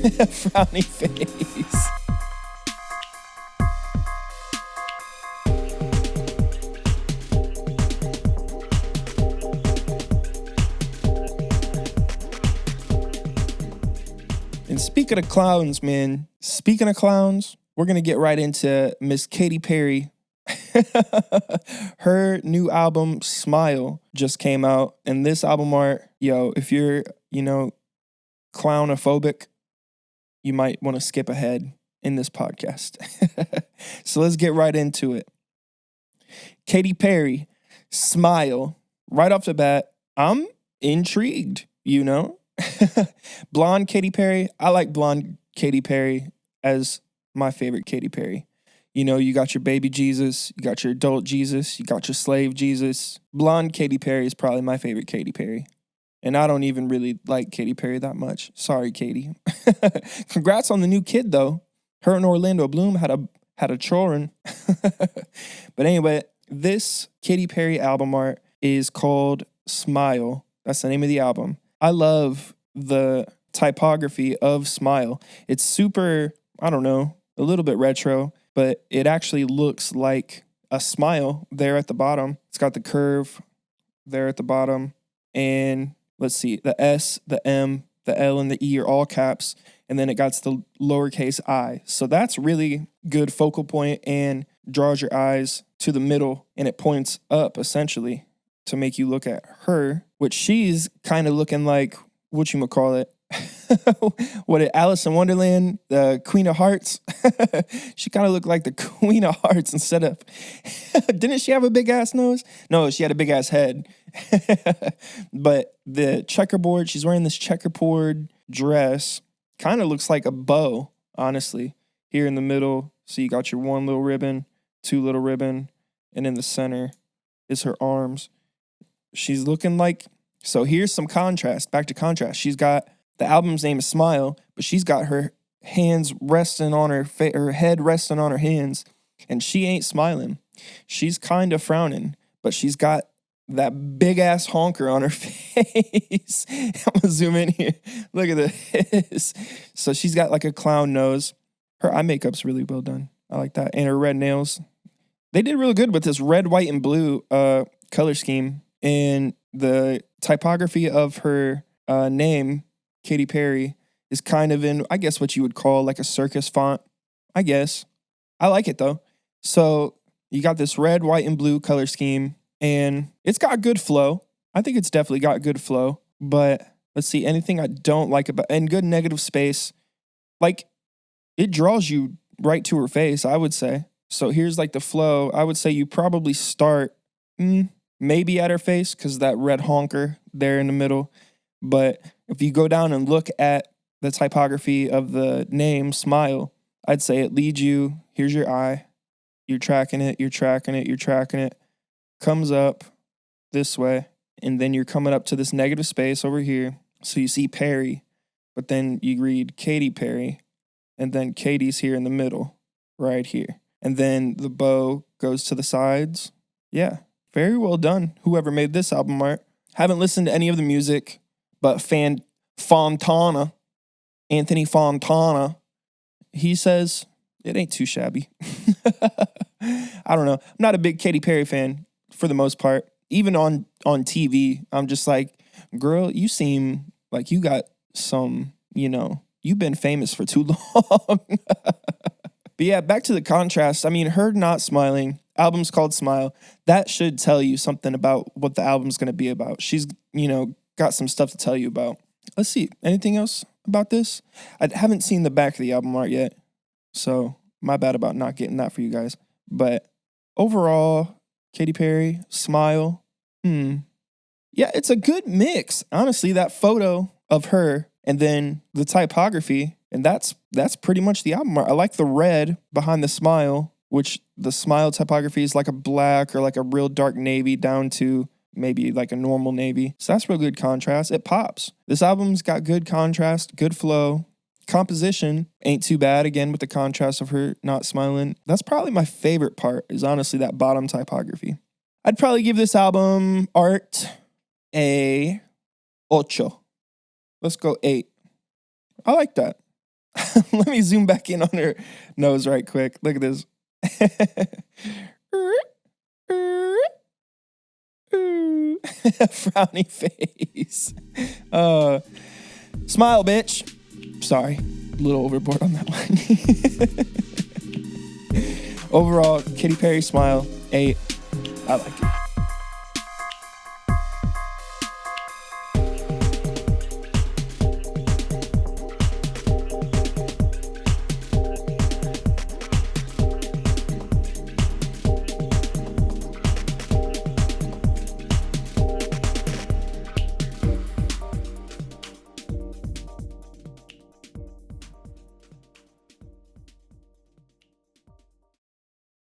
Frowny face. And speaking of clowns, man, we're going to get right into Miss Katy Perry. Her new album, Smile, just came out. And this album art, if you're, clownophobic, you might want to skip ahead in this podcast. So let's get right into it. Katy Perry, Smile. Right off the bat, I'm intrigued, Blonde Katy Perry. I like blonde Katy Perry as my favorite Katy Perry. You got your baby Jesus, you got your adult Jesus, you got your slave Jesus. Blonde Katy Perry is probably my favorite Katy Perry. And I don't even really like Katy Perry that much. Sorry, Katy. Congrats on the new kid, though. Her and Orlando Bloom had a children. But anyway, this Katy Perry album art is called Smile. That's the name of the album. I love the typography of Smile. It's super, a little bit retro, but it actually looks like a smile there at the bottom. It's got the curve there at the bottom. And let's see, the S, the M, the L, and the E are all caps. And then it got the lowercase I. So that's really good focal point and draws your eyes to the middle. And it points up, essentially, to make you look at her, which she's kind of looking like, whatchamacallit, Alice in Wonderland, the Queen of Hearts. She kind of looked like the Queen of Hearts instead of, didn't she have a big ass nose? No, she had a big ass head. But the checkerboard, she's wearing this checkerboard dress, kind of looks like a bow, honestly, here in the middle. So you got your one little ribbon, two little ribbon, and in the center is her arms. She's looking like, so here's some contrast, back to contrast. She's got, the album's name is Smile, but she's got her hands resting on her head resting on her hands, and she ain't smiling. She's kind of frowning, but she's got that big ass honker on her face. I'm gonna zoom in here. Look at this. So she's got like a clown nose. Her eye makeup's really well done. I like that. And her red nails. They did really good with this red, white, and blue color scheme. And the typography of her name, Katy Perry, is kind of in, I guess, what you would call like a circus font. I guess. I like it, though. So you got this red, white, and blue color scheme, and it's got good flow. I think it's definitely got good flow. But let's see, anything I don't like about, and good negative space. Like, it draws you right to her face, I would say. So here's like the flow. I would say you probably start maybe at her face because that red honker there in the middle. But if you go down and look at the typography of the name Smile, I'd say it leads you. Here's your eye. You're tracking it. You're tracking it. You're tracking it. Comes up this way. And then you're coming up to this negative space over here. So you see Perry, but then you read Katy Perry. And then Katy's here in the middle, right here. And then the bow goes to the sides. Yeah, very well done. Whoever made this album art. Haven't listened to any of the music, but Fontana, Anthony Fontana, he says it ain't too shabby. I don't know. I'm not a big Katy Perry fan for the most part. Even on TV, I'm just like, girl, you seem like you got some, you've been famous for too long. But yeah, back to the contrast. I mean, her not smiling, album's called Smile. That should tell you something about what the album's going to be about. She's, got some stuff to tell you about. Let's see. Anything else about this? I haven't seen the back of the album art yet, so my bad about not getting that for you guys. But overall, Katy Perry, Smile. Yeah, it's a good mix. Honestly, that photo of her and then the typography, and that's pretty much the album art. I like the red behind the smile, which the smile typography is like a black or like a real dark navy down to maybe like a normal navy. So that's real good contrast. It pops. This album's got good contrast, good flow. Composition ain't too bad, again, with the contrast of her not smiling. That's probably my favorite part, is honestly that bottom typography. I'd probably give this album art a 8. Let's go 8. I like that. Let me zoom back in on her nose right quick. Look at this. Frowny face. Smile, bitch. Sorry, a little overboard on that one. Overall, Katy Perry smile, 8. I like it.